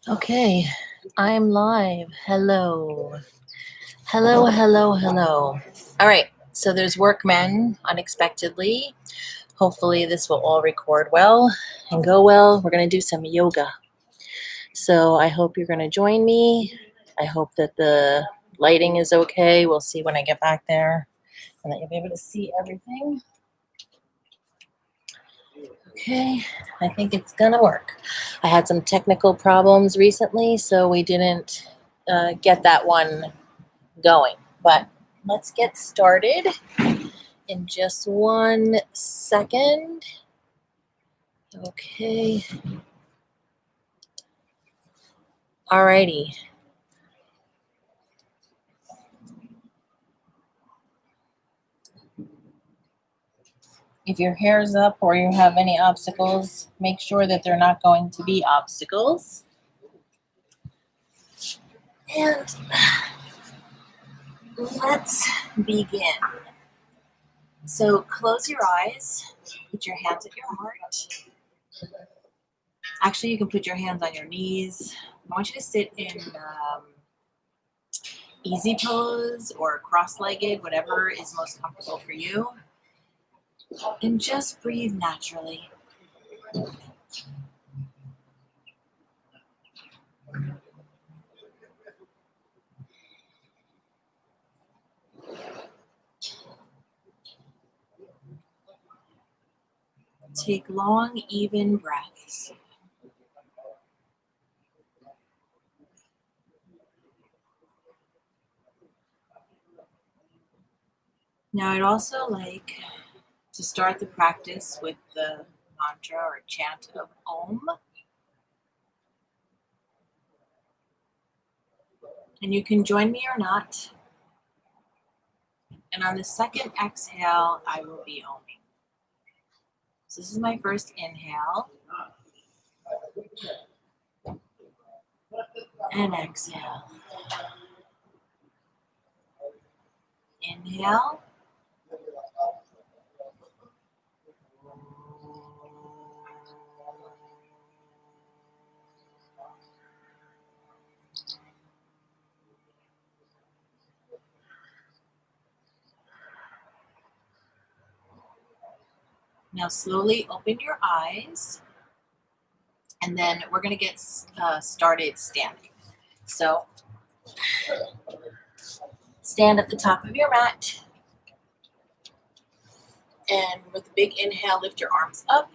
Okay, I'm live. Hello. Hello, hello, hello. All right, so there's workmen unexpectedly. Hopefully this will all record well and go well. We're going to do some yoga. So I hope you're going to join me. I hope that the lighting is okay. We'll see when I get back there and that you'll be able to see everything. Okay, I think it's gonna work. I had some technical problems recently, so we didn't get that one going. But let's get started in just 1 second. Okay. Alrighty. If your hair's up or you have any obstacles, make sure that they're not going to be obstacles. And let's begin. So close your eyes, put your hands at your heart. Actually, you can put your hands on your knees. I want you to sit in easy pose or cross-legged, whatever is most comfortable for you. And just breathe naturally. Take long, even breaths. Now, I'd also like to start the practice with the mantra or chant of Om. And you can join me or not. And on the second exhale, I will be oming. So this is my first inhale. And exhale. Inhale. Now slowly open your eyes, and then we're going to get started standing. So stand at the top of your mat, and with a big inhale, lift your arms up,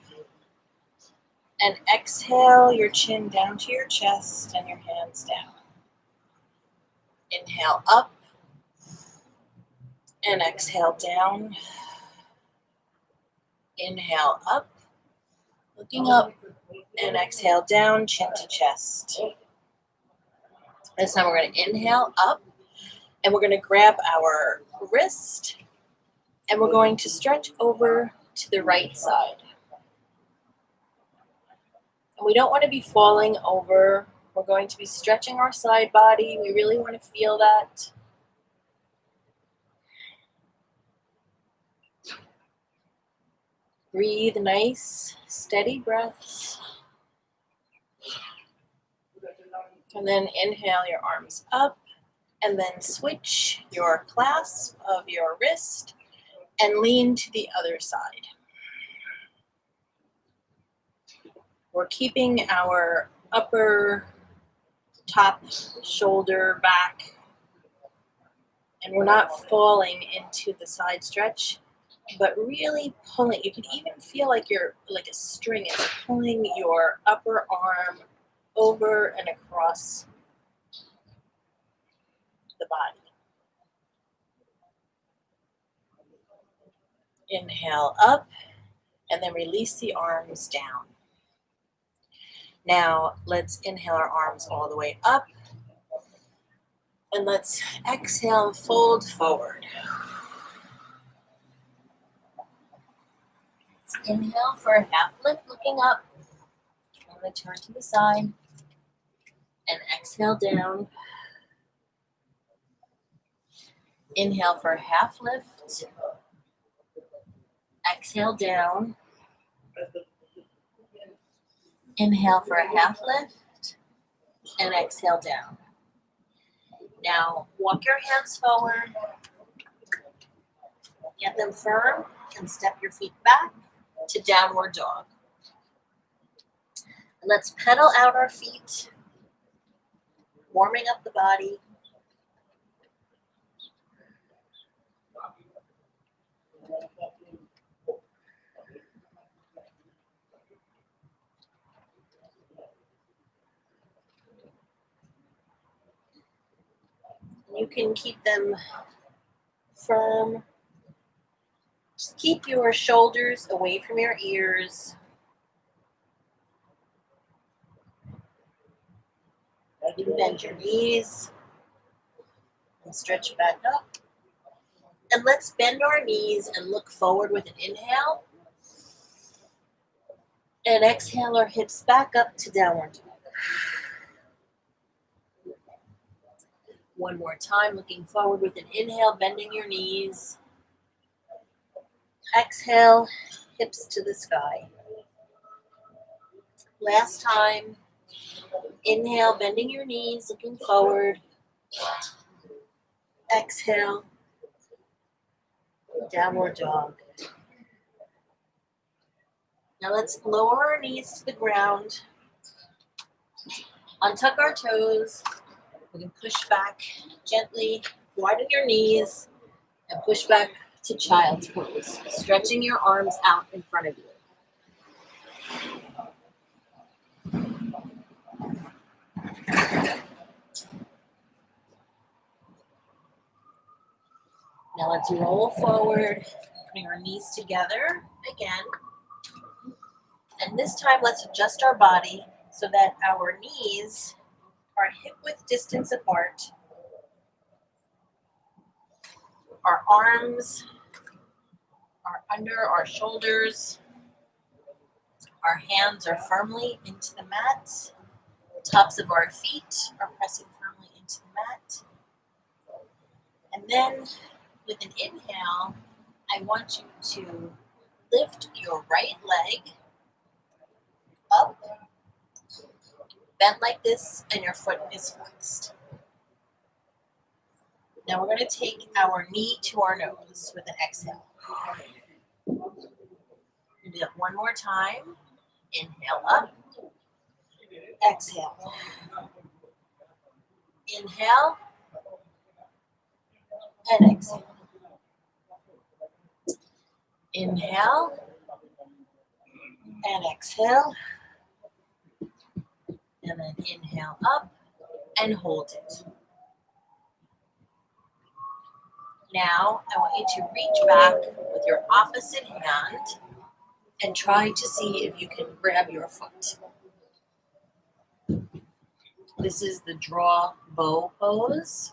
and exhale your chin down to your chest and your hands down. Inhale up, and exhale down. Inhale up, looking up, and exhale down, chin to chest. This time we're going to inhale up, and we're going to grab our wrist, and we're going to stretch over to the right side. And we don't want to be falling over. We're going to be stretching our side body. We really want to feel that. Breathe nice, steady breaths. And then inhale your arms up, and then switch your clasp of your wrist and lean to the other side. We're keeping our upper top shoulder back, and we're not falling into the side stretch, but really pulling. You can even feel like you're like a string is pulling your upper arm over and across the body. Inhale up, and then release the arms down. Now let's inhale our arms all the way up, And let's exhale, fold forward. Let's inhale for a half lift, looking up. I'm going to turn to the side and exhale down. Inhale for a half lift. Exhale down. Inhale for a half lift and exhale down. Now walk your hands forward. Get them firm and step your feet back to downward dog. And let's pedal out our feet, warming up the body. You can keep them firm. Just keep your shoulders away from your ears. You can bend your knees and stretch back up. And let's bend our knees and look forward with an inhale. And exhale our hips back up to downward dog. One more time, looking forward with an inhale, bending your knees. Exhale, hips to the sky. Last time, inhale, bending your knees, looking forward. Exhale, downward dog. Now let's lower our knees to the ground. Untuck our toes. We can push back gently. Widen your knees and push back to child's pose. Stretching your arms out in front of you. Now let's roll forward, putting our knees together again. And this time let's adjust our body so that our knees are hip-width distance apart. Our arms are under our shoulders. Our hands are firmly into the mat. The tops of our feet are pressing firmly into the mat. And then with an inhale, I want you to lift your right leg up, bent like this, and your foot is flexed. Now we're going to take our knee to our nose with an exhale. We'll do that one more time. Inhale up, exhale. Inhale, and exhale. Inhale, and exhale. And then inhale up and hold it. Now, I want you to reach back with your opposite hand and try to see if you can grab your foot. This is the draw bow pose.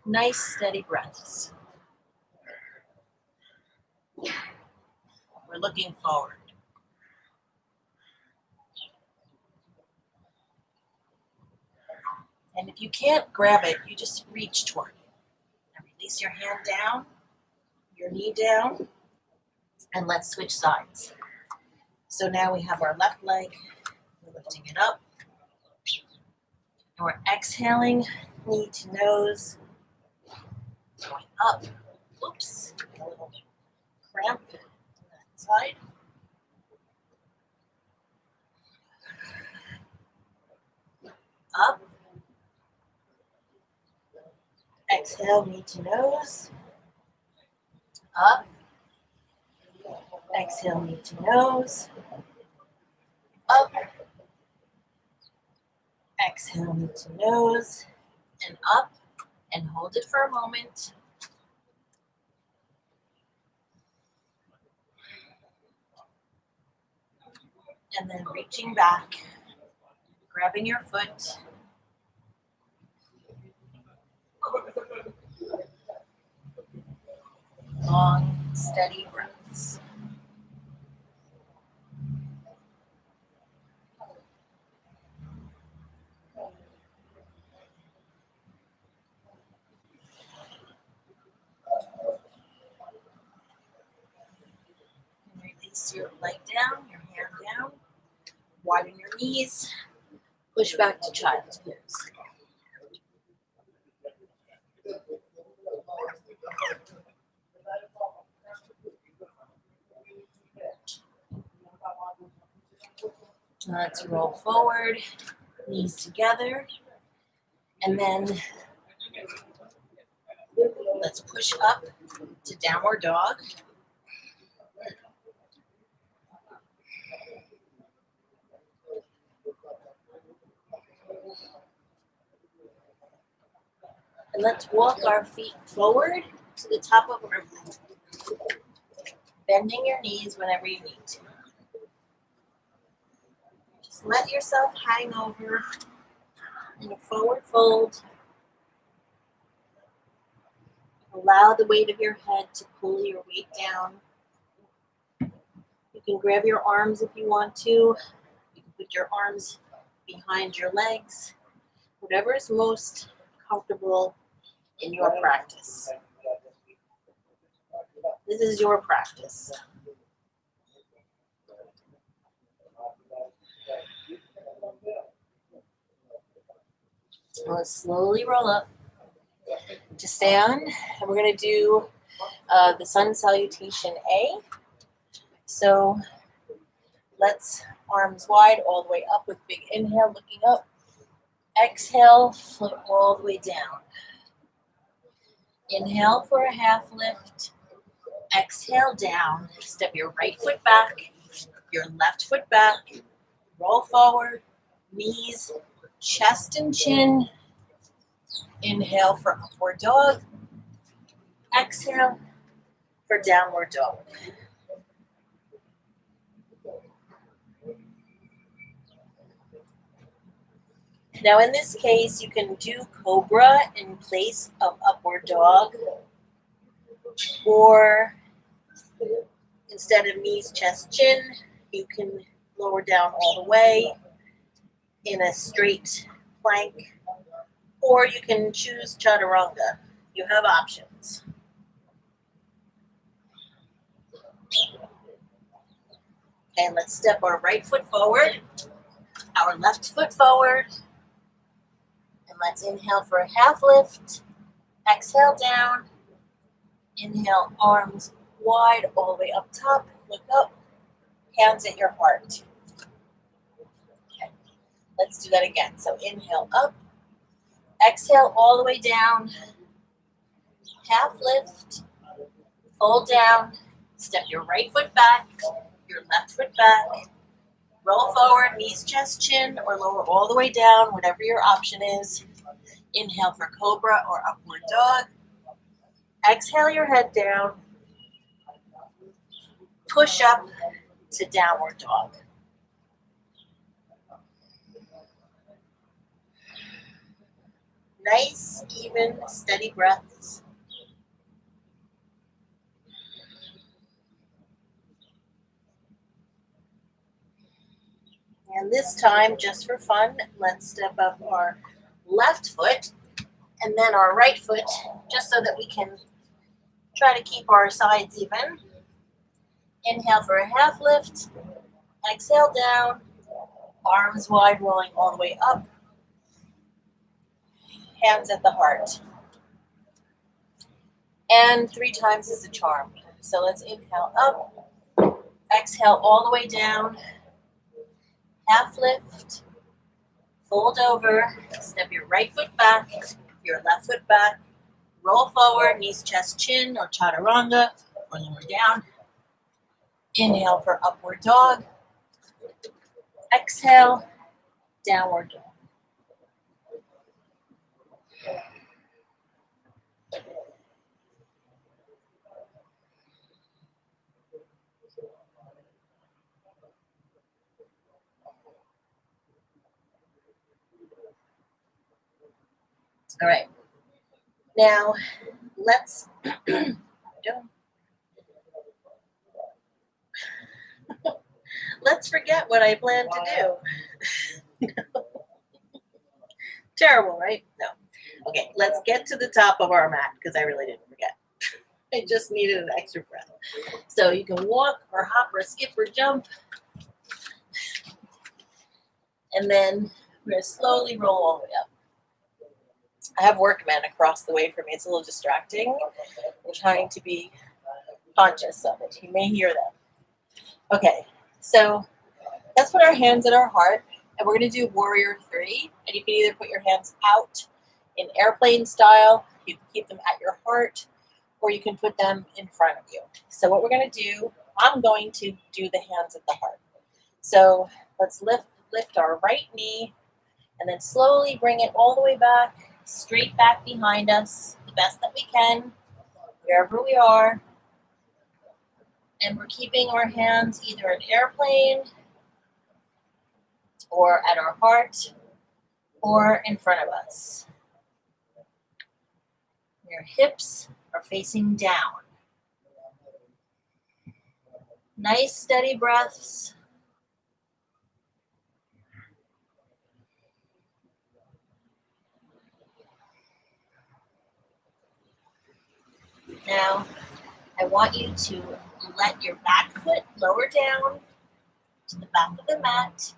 Nice, steady breaths. We're looking forward. And if you can't grab it, you just reach toward it. And release your hand down, your knee down, and let's switch sides. So now we have our left leg, we're lifting it up, and we're exhaling, knee to nose, going up. Oops, a little cramp on that side. Up. Exhale, knee to nose. Up. Exhale, knee to nose. Up. Exhale, knee to nose. And up. And hold it for a moment. And then reaching back, grabbing your foot. Long, steady breaths. Release your leg down, your hand down. Widen your knees. Push back to child's pose. Let's roll forward, knees together, and then let's push up to downward dog. And let's walk our feet forward to the top of our mat, bending your knees whenever you need to. Just let yourself hang over in a forward fold. Allow the weight of your head to pull your weight down. You can grab your arms if you want to. You can put your arms behind your legs. Whatever is most comfortable in your practice. This is your practice. Let's slowly roll up to stand, and we're going to do the sun salutation A. So let's arms wide all the way up with big inhale, looking up. Exhale, float all the way down. Inhale for a half lift. Exhale down. Step your right foot back, your left foot back. Roll forward, knees, chest and chin. Inhale for upward dog. Exhale for downward dog. Now in this case, you can do cobra in place of upward dog, or instead of knees, chest, chin, you can lower down all the way in a straight plank, or you can choose chaturanga. You have options. And let's step our right foot forward, our left foot forward, and let's inhale for a half lift. Exhale down. Inhale, arms wide all the way up top. Look up, hands at your heart. Okay, let's do that again. So inhale up, exhale all the way down, half lift, fold down, step your right foot back, your left foot back, roll forward, knees, chest, chin, or lower all the way down, whatever your option is. Inhale for cobra or upward dog. Exhale your head down. Push up to downward dog. Nice, even, steady breaths. And this time, just for fun, let's step up our left foot and then our right foot, just so that we can try to keep our sides even. Inhale for a half lift. Exhale down. Arms wide, rolling all the way up. Hands at the heart. And 3 times is a charm. So let's inhale up. Exhale all the way down. Half lift. Fold over. Step your right foot back, your left foot back. Roll forward, knees, chest, chin, or chaturanga, or lower down. Inhale for upward dog. Exhale, downward dog. All right. Now, let's let's forget what I planned to do. Terrible, right? No. Okay, let's get to the top of our mat because I really didn't forget. I just needed an extra breath. So you can walk or hop or skip or jump. And then we're going to slowly roll all the way up. I have workmen across the way from me. It's a little distracting. I'm trying to be conscious of it. You may hear them. Okay, so let's put our hands at our heart, and we're going to do warrior 3. And you can either put your hands out in airplane style, you can keep them at your heart, or you can put them in front of you. So what we're going to do, I'm going to do the hands at the heart. So let's lift our right knee, and then slowly bring it all the way back, straight back behind us, the best that we can, wherever we are. And we're keeping our hands either in airplane, or at our heart, or in front of us. Your hips are facing down. Nice steady breaths. Now, I want you to let your back foot lower down to the back of the mat.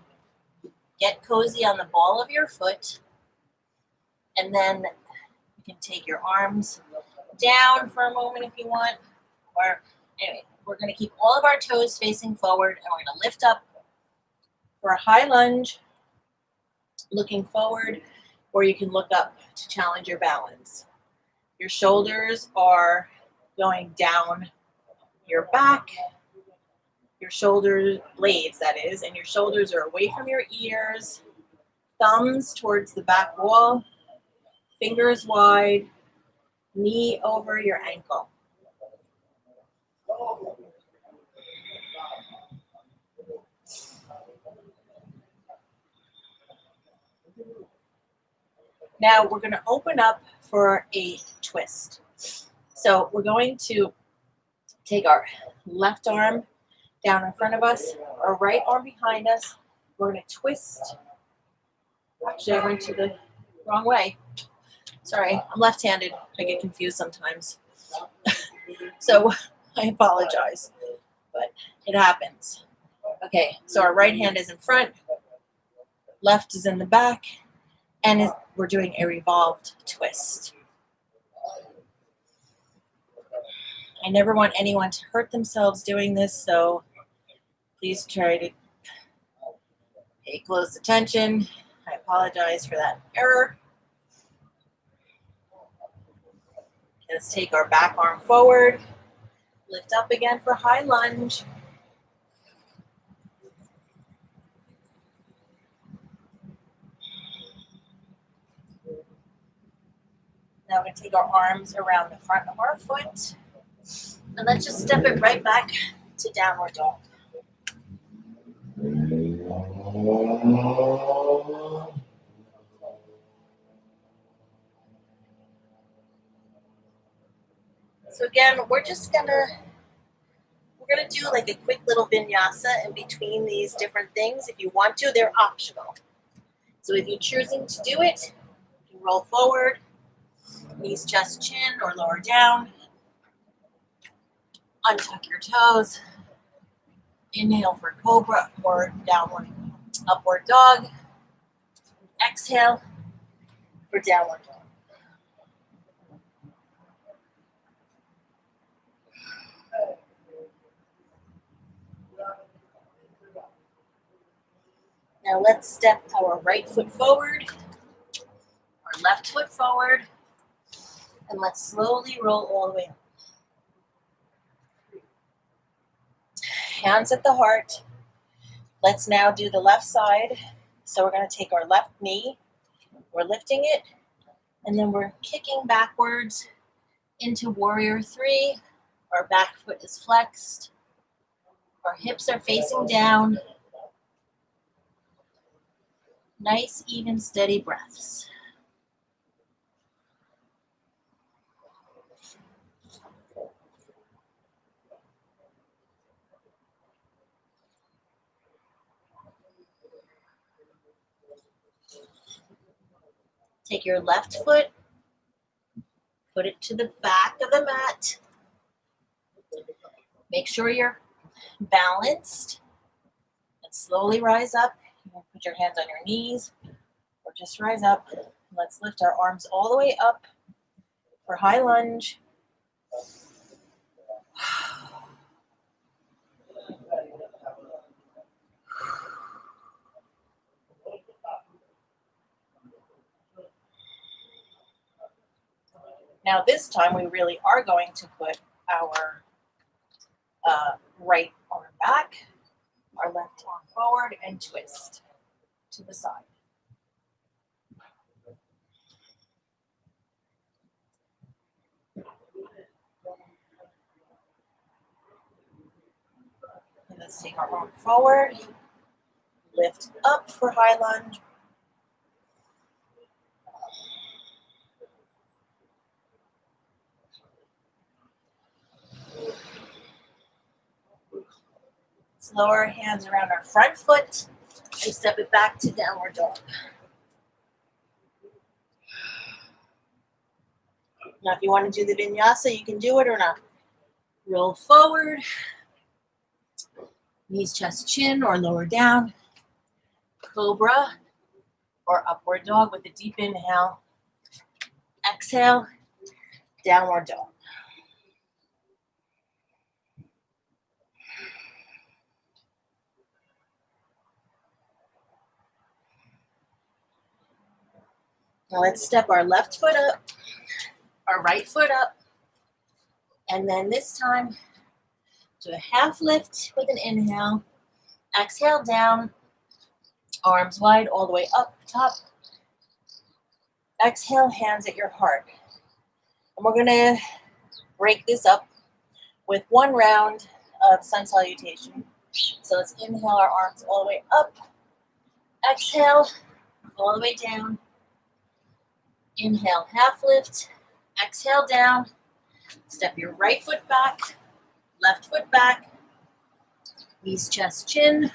Get cozy on the ball of your foot. And then you can take your arms down for a moment if you want. Or anyway, we're going to keep all of our toes facing forward, and we're going to lift up for a high lunge, looking forward, or you can look up to challenge your balance. Your shoulders are going down your back, your shoulder blades, that is, and your shoulders are away from your ears, thumbs towards the back wall, fingers wide, knee over your ankle. Now we're going to open up for a twist. So we're going to take our left arm down in front of us, our right arm behind us. We're going to twist. Actually, I went to the wrong way. Sorry, I'm left-handed. I get confused sometimes. So I apologize, but it happens. Okay, so our right hand is in front, left is in the back, and we're doing a revolved twist. I never want anyone to hurt themselves doing this, so please try to pay close attention. I apologize for that error. Let's take our back arm forward, lift up again for high lunge. Now we're going to take our arms around the front of our foot, and let's just step it right back to downward dog. So again, we're gonna do like a quick little vinyasa in between these different things. If you want to, they're optional. So if you're choosing to do it, you can roll forward, knees, chest, chin, or lower down. Untuck your toes. Inhale for cobra or downward upward dog. Exhale for downward dog. Now let's step our right foot forward, our left foot forward, and let's slowly roll all the way up. Hands at the heart. Let's now do the left side. So we're going to take our left knee, we're lifting it, and then we're kicking backwards into warrior 3. Our back foot is flexed. Our hips are facing down. Nice, even, steady breaths. Take your left foot, put it to the back of the mat. Make sure you're balanced and slowly rise up. You can put your hands on your knees or just rise up. Let's lift our arms all the way up for high lunge. Now this time we really are going to put our right arm back, our left arm forward, and twist to the side. And let's take our arm forward, lift up for high lunge. Let's lower our hands around our front foot and step it back to downward dog. Now, if you want to do the vinyasa, you can do it or not. Roll forward, knees, chest, chin, or lower down. Cobra or upward dog with a deep inhale. Exhale, downward dog. Now let's step our left foot up, our right foot up, and then this time do a half lift with an inhale. Exhale down, arms wide all the way up top. Exhale, hands at your heart. And we're gonna break this up with one round of sun salutation. So let's inhale our arms all the way up. Exhale, all the way down. Inhale, half lift. Exhale down. Step your right foot back, left foot back. Knees, chest, chin,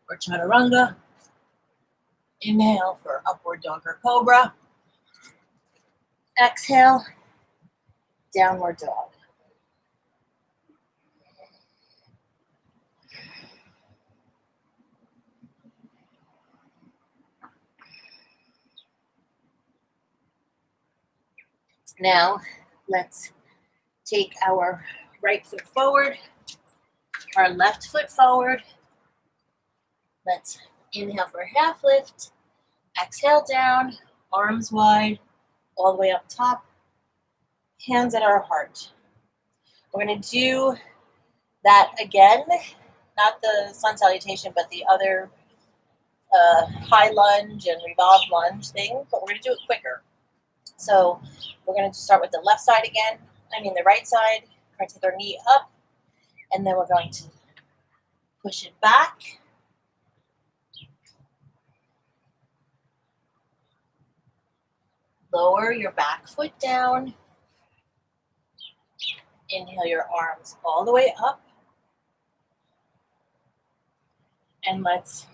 or chaturanga. Inhale for upward dog or cobra. Exhale, downward dog. Now, let's take our right foot forward, our left foot forward. Let's inhale for a half lift. Exhale down, arms wide, all the way up top. Hands at our heart. We're going to do that again, not the sun salutation, but the other high lunge and revolve lunge thing, but we're going to do it quicker. So we're going to start with the left side again, the right side. We're going to take our knee up, and then we're going to push it back. Lower your back foot down. Inhale your arms all the way up. And let's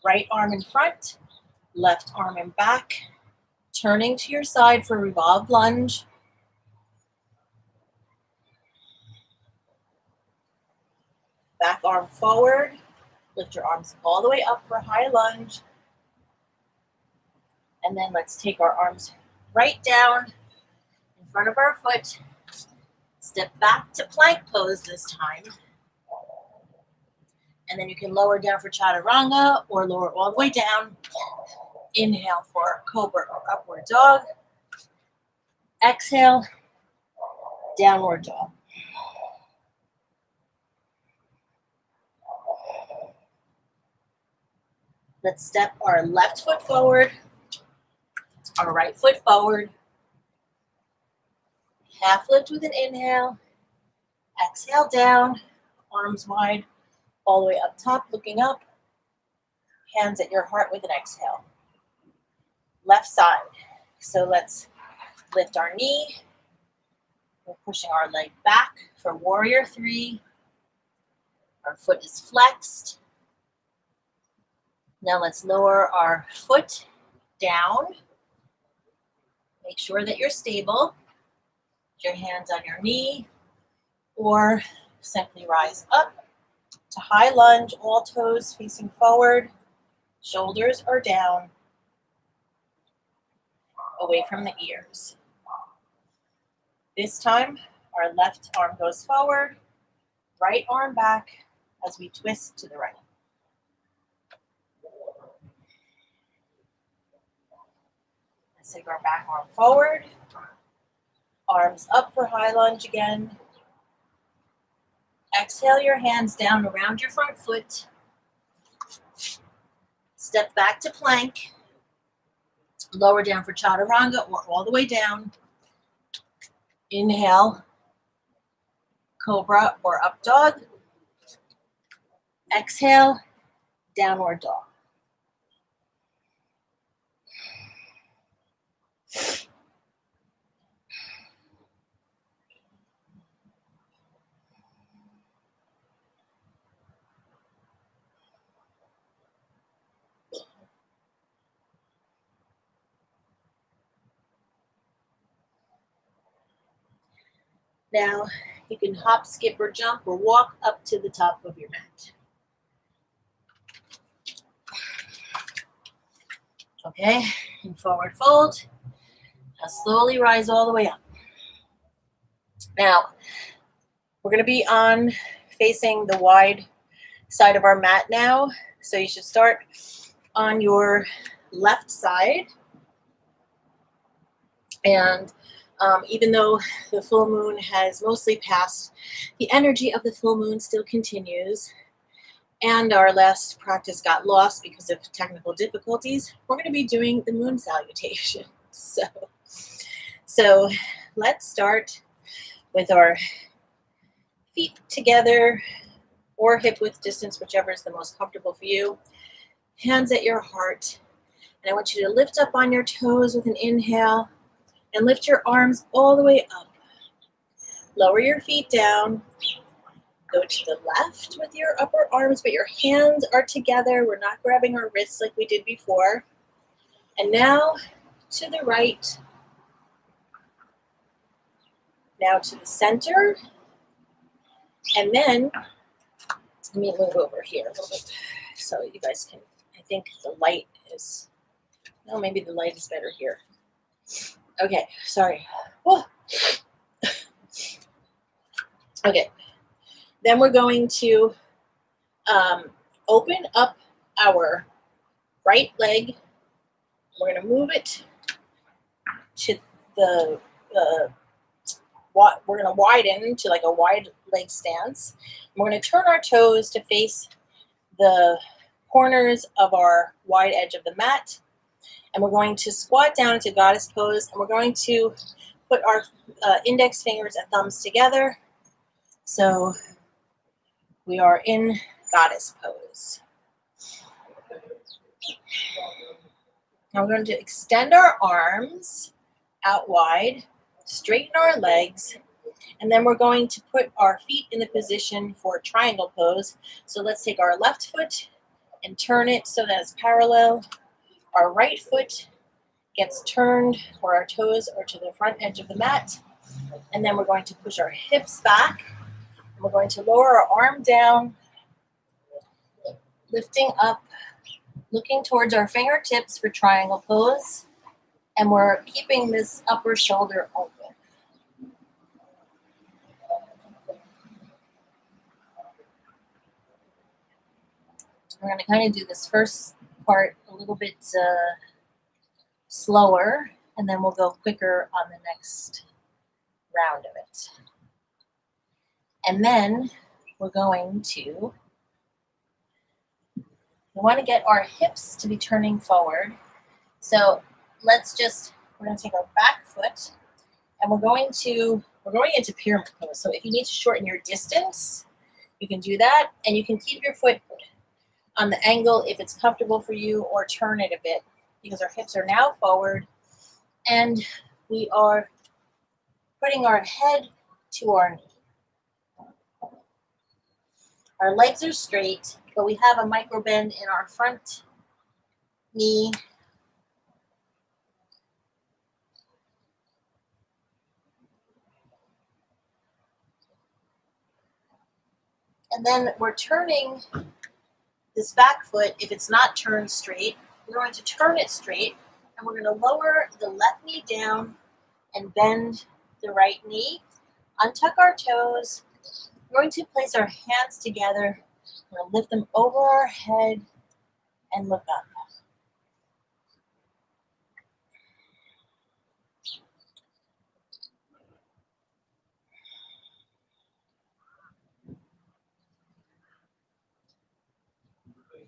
right arm in front, left arm in back, turning to your side for revolve lunge. Back arm forward, lift your arms all the way up for high lunge. And then let's take our arms right down in front of our foot. Step back to plank pose this time. And then you can lower down for chaturanga or lower all the way down. Inhale for cobra or upward dog. Exhale, downward dog. Let's step our left foot forward, our right foot forward. Half lift with an inhale. Exhale down, arms wide, all the way up top, looking up. Hands at your heart with an exhale. Left side. So let's lift our knee. We're pushing our leg back for warrior 3. Our foot is flexed. Now let's lower our foot down. Make sure that you're stable. Put your hands on your knee or simply rise up to high lunge, all toes facing forward, shoulders are down, away from the ears. This time, our left arm goes forward, right arm back as we twist to the right. Let's take our back arm forward, arms up for high lunge again. Exhale your hands down around your front foot. Step back to plank. Lower down for chaturanga or all the way down. Inhale, cobra or up dog. Exhale, downward dog. Now you can hop, skip, or jump, or walk up to the top of your mat. Okay, and forward fold. Now slowly rise all the way up. Now, we're going to be on facing the wide side of our mat now. So you should start on your left side. And even though the full moon has mostly passed, the energy of the full moon still continues. And our last practice got lost because of technical difficulties. We're going to be doing the moon salutation. So let's start with our feet together or hip width distance, whichever is the most comfortable for you. Hands at your heart. And I want you to lift up on your toes with an inhale and lift your arms all the way up. Lower your feet down. Go to the left with your upper arms, but your hands are together. We're not grabbing our wrists like we did before. And now to the right. Now to the center. And then, let me move over here a little bit so you guys can, I think the light is, no, maybe the light is better here. Okay, sorry. Oh. Okay. Then we're going to open up our right leg. We're going to move it to we're going to widen to like a wide leg stance. We're going to turn our toes to face the corners of our wide edge of the mat. And we're going to squat down into goddess pose. And we're going to put our index fingers and thumbs together. So we are in goddess pose. Now we're going to extend our arms out wide, straighten our legs, and then we're going to put our feet in the position for triangle pose. So let's take our left foot and turn it so that it's parallel. Our right foot gets turned where our toes are to the front edge of the mat. And then we're going to push our hips back. And we're going to lower our arm down, lifting up, looking towards our fingertips for triangle pose. And we're keeping this upper shoulder open. We're going to kind of do this first part a little bit slower, and then we'll go quicker on the next round of it. And then we're going to, we want to get our hips to be turning forward. So we're going to take our back foot, and we're going into pyramid pose. So if you need to shorten your distance, you can do that, and you can keep your foot on the angle if it's comfortable for you, or turn it a bit, because our hips are now forward and we are putting our head to our knee. Our legs are straight, but we have a micro bend in our front knee, and then we're turning this back foot. If it's not turned straight, we're going to turn it straight, and we're going to lower the left knee down and bend the right knee. Untuck our toes. We're going to place our hands together. We're going to lift them over our head and look up.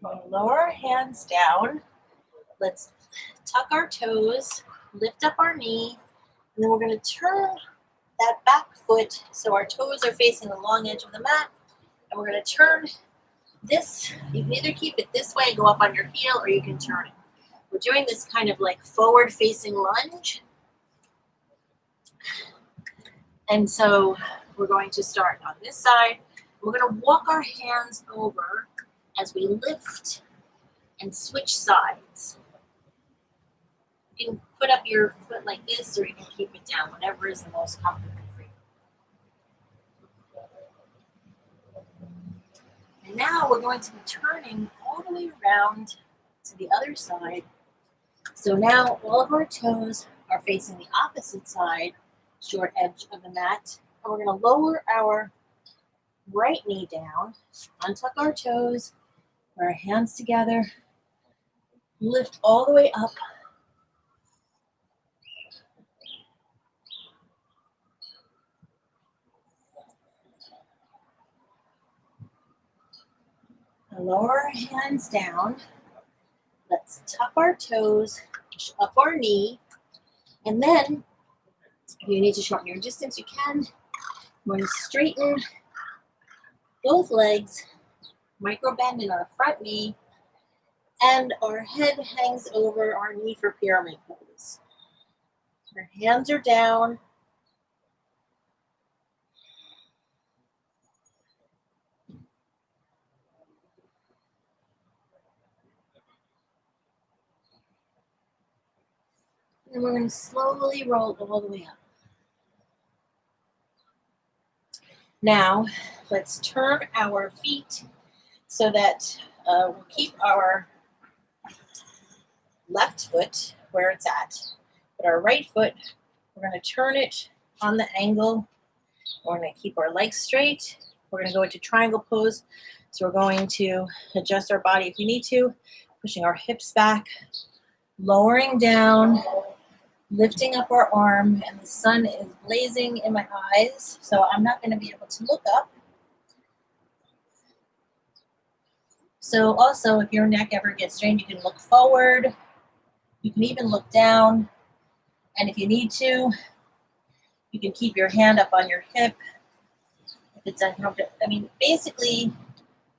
We're going to lower our hands down. Let's tuck our toes, lift up our knee, and then we're going to turn that back foot so our toes are facing the long edge of the mat, and we're going to turn this. You can either keep it this way, go up on your heel, or you can turn it. We're doing this kind of like forward facing lunge. And so we're going to start on this side. We're going to walk our hands over as we lift and switch sides. You can put up your foot like this, or you can keep it down, whatever is the most comfortable for you. And now we're going to be turning all the way around to the other side. So now all of our toes are facing the opposite side, short edge of the mat. And we're going to lower our right knee down, untuck our toes, put our hands together, lift all the way up. And lower our hands down. Let's tuck our toes, push up our knee, and then if you need to shorten your distance, you can. We're going to straighten both legs, micro bend in our front knee, and our head hangs over our knee for pyramid pose. Our hands are down. And we're going to slowly roll all the way up. Now, let's turn our feet so that we'll keep our left foot where it's at. But our right foot, we're going to turn it on the angle. We're going to keep our legs straight. We're going to go into triangle pose. So we're going to adjust our body if we need to, pushing our hips back, lowering down, lifting up our arm, and the sun is blazing in my eyes, so I'm not going to be able to look up. So also, if your neck ever gets strained, you can look forward. You can even look down. And if you need to, you can keep your hand up on your hip. If it's uncomfortable. I mean, basically,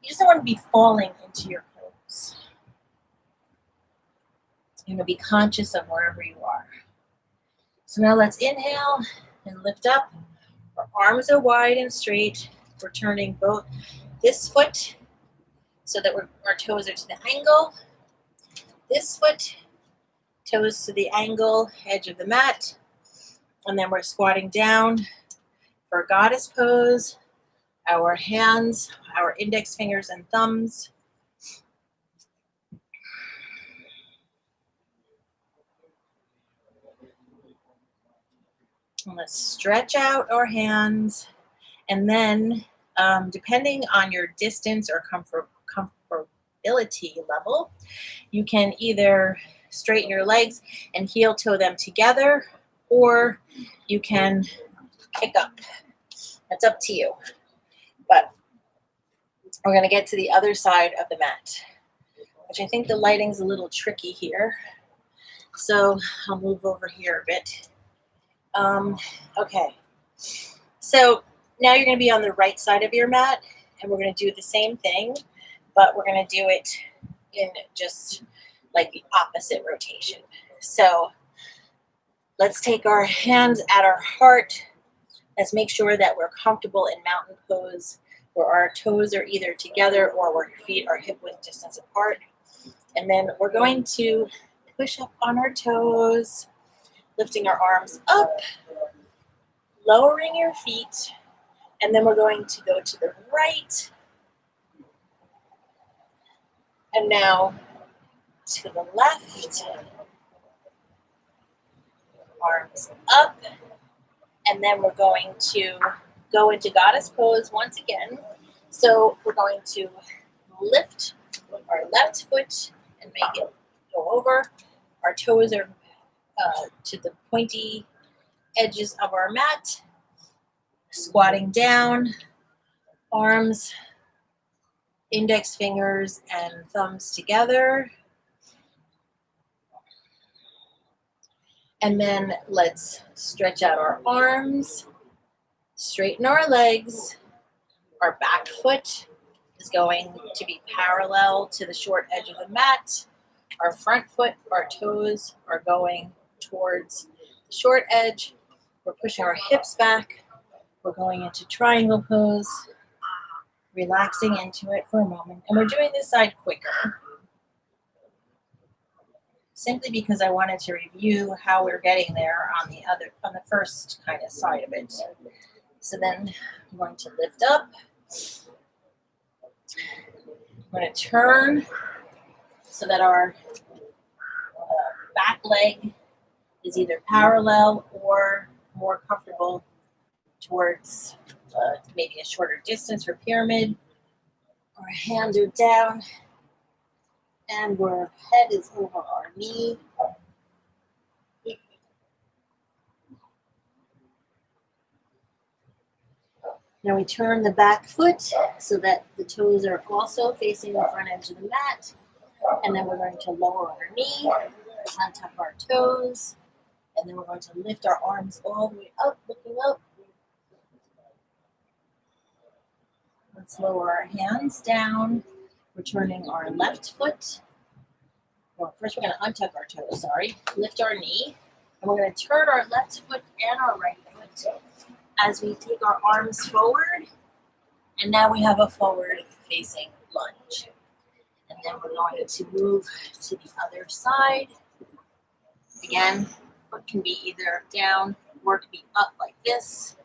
you just don't want to be falling into your pose. You're going to be conscious of wherever you are. So now let's inhale and lift up. Our arms are wide and straight. We're turning both this foot so that our toes are to the angle. This foot, toes to the angle, edge of the mat. And then we're squatting down for goddess pose. Our hands, our index fingers and thumbs. And let's stretch out our hands. And then, depending on your distance or comfortability level, you can either straighten your legs and heel toe them together, or you can kick up. That's up to you. But we're going to get to the other side of the mat, which I think the lighting's a little tricky here. So I'll move over here a bit. Okay. So now you're going to be on the right side of your mat, and we're going to do the same thing, but we're going to do it in just like the opposite rotation. So let's take our hands at our heart. Let's make sure that we're comfortable in mountain pose, where our toes are either together or where your feet are hip width distance apart. And then we're going to push up on our toes, lifting our arms up, lowering your feet, and then we're going to go to the right, and now to the left, arms up, and then we're going to go into goddess pose once again. So we're going to lift our left foot and make it go over. Our toes are to the pointy edges of our mat, squatting down, arms, index fingers and thumbs together. And then let's stretch out our arms, straighten our legs. Our back foot is going to be parallel to the short edge of the mat. Our front foot, our toes are going towards the short edge. We're pushing our hips back. We're going into triangle pose, relaxing into it for a moment. And we're doing this side quicker, simply because I wanted to review how we're getting there on the first kind of side of it. So then I'm going to lift up. I'm going to turn so that our back leg is either parallel or more comfortable towards maybe a shorter distance for pyramid. Our hands are down and our head is over our knee. Now we turn the back foot so that the toes are also facing the front edge of the mat. And then we're going to lower our knee, untap our toes, and then we're going to lift our arms all the way up, looking up. Let's lower our hands down. We're turning our left foot. Well, first we're going to untuck our toes, sorry. Lift our knee. And we're going to turn our left foot and our right foot as we take our arms forward. And now we have a forward-facing lunge. And then we're going to move to the other side. Again, foot can be either down or it can be up like this.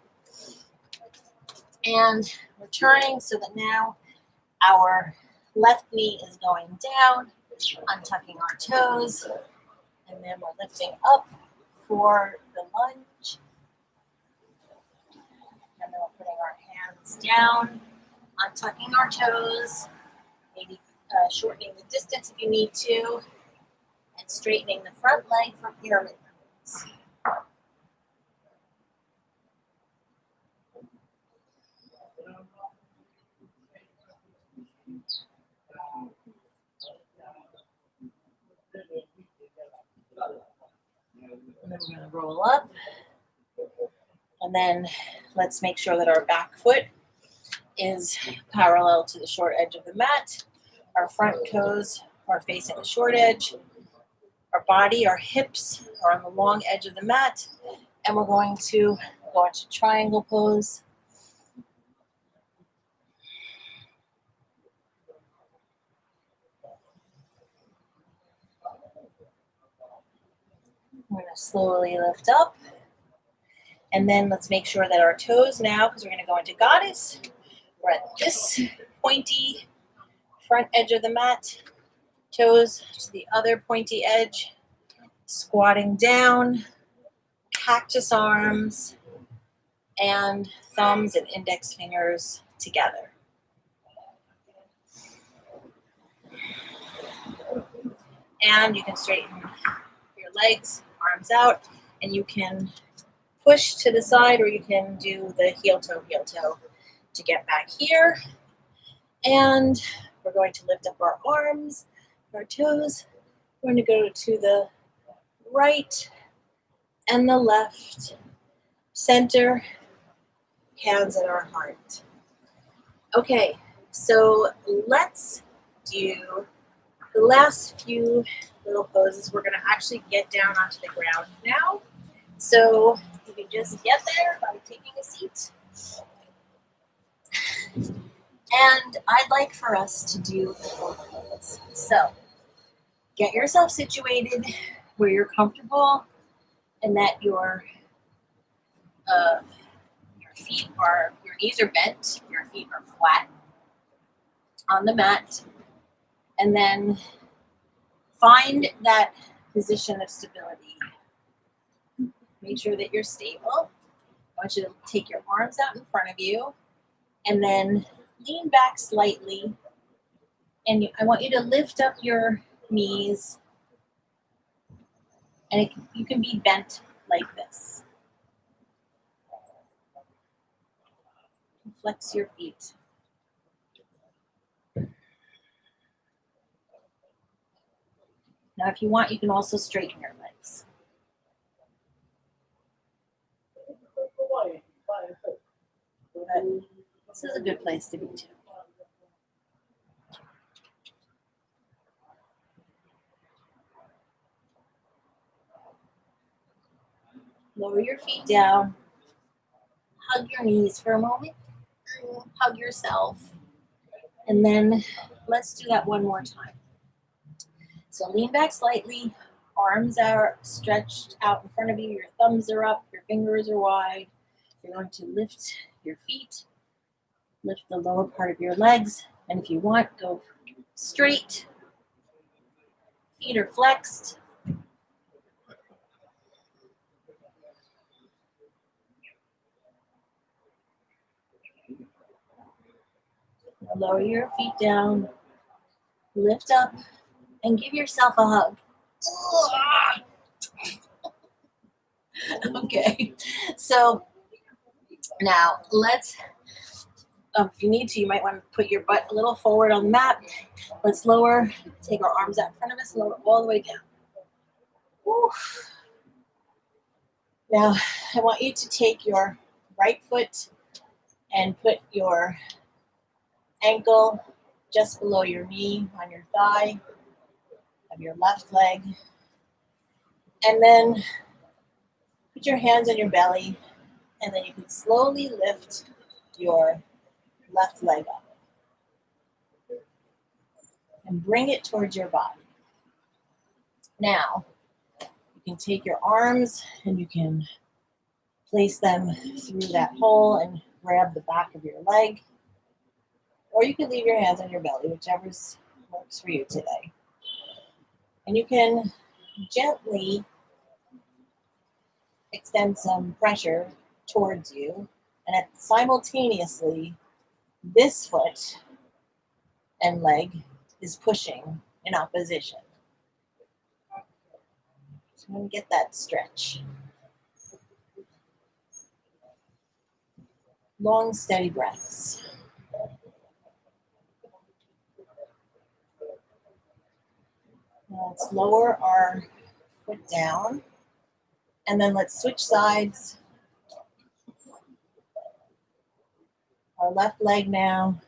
And we're turning so that now our left knee is going down, untucking our toes, and then we're lifting up for the lunge. And then we're putting our hands down, untucking our toes, maybe shortening the distance if you need to, and straightening the front leg for pyramid pose. And then we're going to roll up. And then let's make sure that our back foot is parallel to the short edge of the mat. Our front toes are facing the short edge. Our body, our hips are on the long edge of the mat. And we're going to go into triangle pose. We're going to slowly lift up. And then let's make sure that our toes now, because we're going to go into goddess, we're at this pointy front edge of the mat, toes to the other pointy edge, squatting down, cactus arms, and thumbs and index fingers together. And you can straighten your legs, arms out, and you can push to the side or you can do the heel toe to get back here. And we're going to lift up our arms, our toes. We're going to go to the right and the left, center, hands at our heart. Okay, so let's do the last few little poses. We're going to actually get down onto the ground now. So you can just get there by taking a seat. And I'd like for us to do a little pose. So Get yourself situated where you're comfortable and that your knees are bent, your feet are flat on the mat, and then find that position of stability. Make sure that you're stable. I want you to take your arms out in front of you and then lean back slightly. And I want you to lift up your knees, and you can be bent like this. Flex your feet. Now, if you want, you can also straighten your legs. But this is a good place to be too. Lower your feet down. Hug your knees for a moment. Hug yourself. And then let's do that one more time. So lean back slightly. Arms are stretched out in front of you. Your thumbs are up. Your fingers are wide. You're going to lift your feet. Lift the lower part of your legs. And if you want, go straight. Feet are flexed. Lower your feet down. Lift up and give yourself a hug. Okay, so now let's, if you need to, you might want to put your butt a little forward on the mat. Let's lower, take our arms out in front of us, lower all the way down. Woo. Now, I want you to take your right foot and put your ankle just below your knee on your thigh of your left leg. And then put your hands on your belly, and then you can slowly lift your left leg up and bring it towards your body. Now, you can take your arms and you can place them through that hole and grab the back of your leg, or you can leave your hands on your belly, whichever works for you today. And you can gently extend some pressure towards you, and simultaneously, this foot and leg is pushing in opposition. So I'm going to get that stretch. Long, steady breaths. Now let's lower our foot down, and then let's switch sides. Our left leg now.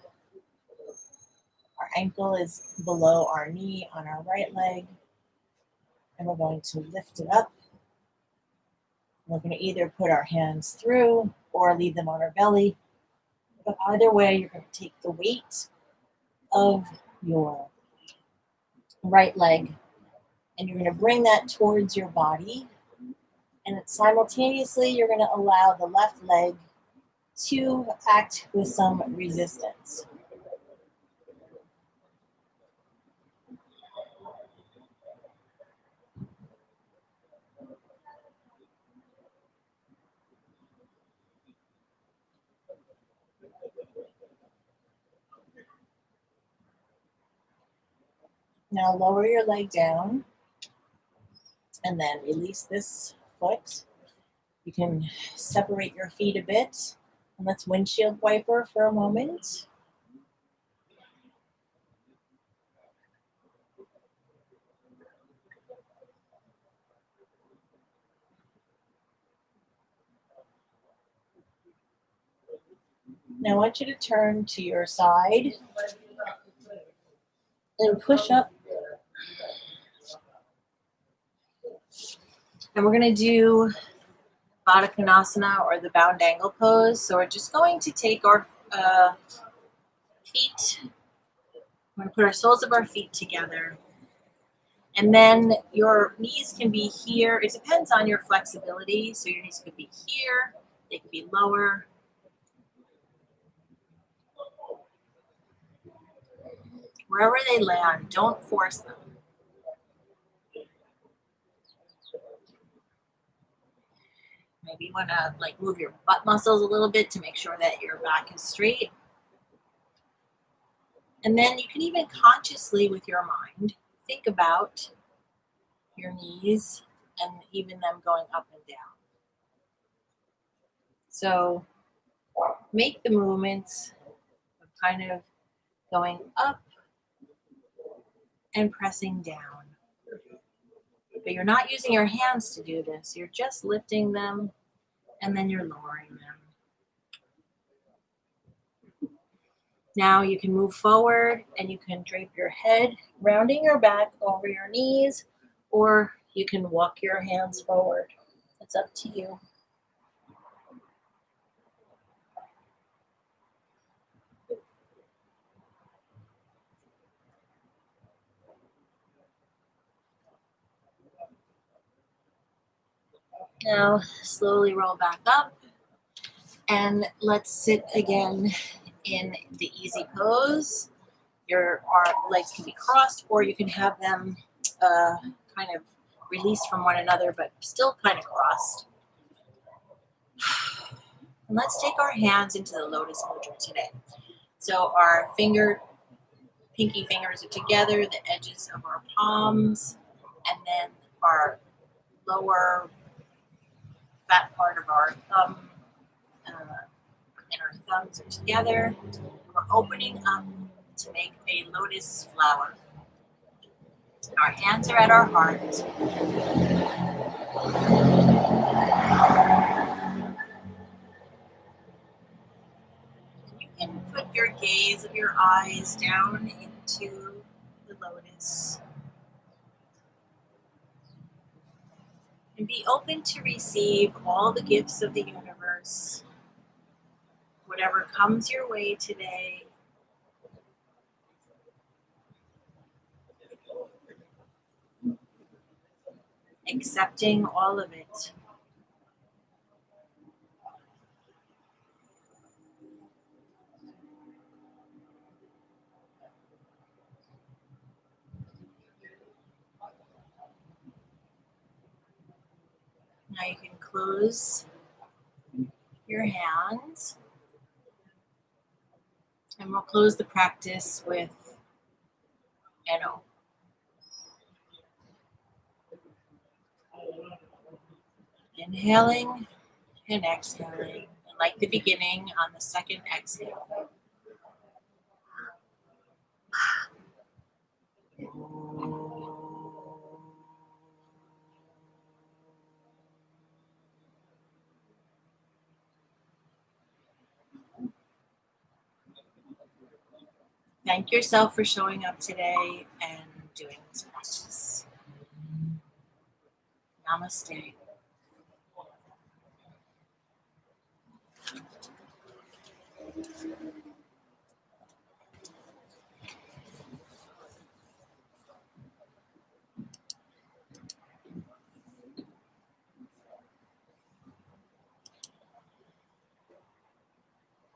Our ankle is below our knee on our right leg, and we're going to lift it up. We're going to either put our hands through or leave them on our belly. But either way, you're going to take the weight of your right leg and you're going to bring that towards your body. And simultaneously, you're going to allow the left leg to act with some resistance. Now lower your leg down and then release this foot. You can separate your feet a bit, and let's windshield wiper for a moment. Now I want you to turn to your side and push up. And we're going to do Baddha Konasana, or the bound angle pose. So we're just going to take our feet, we're going to put our soles of our feet together. And then your knees can be here. It depends on your flexibility. So your knees could be here, they could be lower. Wherever they land, don't force them. Maybe you want to like move your butt muscles a little bit to make sure that your back is straight. And then you can even consciously, with your mind, think about your knees and even them going up and down. So make the movements of kind of going up and pressing down. But you're not using your hands to do this. You're just lifting them and then you're lowering them. Now you can move forward and you can drape your head, rounding your back over your knees, or you can walk your hands forward. It's up to you. Now slowly roll back up and let's sit again in the easy pose. Your legs can be crossed or you can have them kind of released from one another but still kind of crossed. And let's take our hands into the lotus mudra today. So our pinky fingers are together, the edges of our palms, and then our lower fat part of our thumb and our thumbs are together. We're opening up to make a lotus flower. Our hands are at our heart. You can put your gaze of your eyes down into the lotus. And be open to receive all the gifts of the universe. Whatever comes your way today, accepting all of it. Now you can close your hands, and we'll close the practice with Eno. Inhaling and exhaling, and like the beginning on the second exhale. Thank yourself for showing up today and doing this practice. Namaste.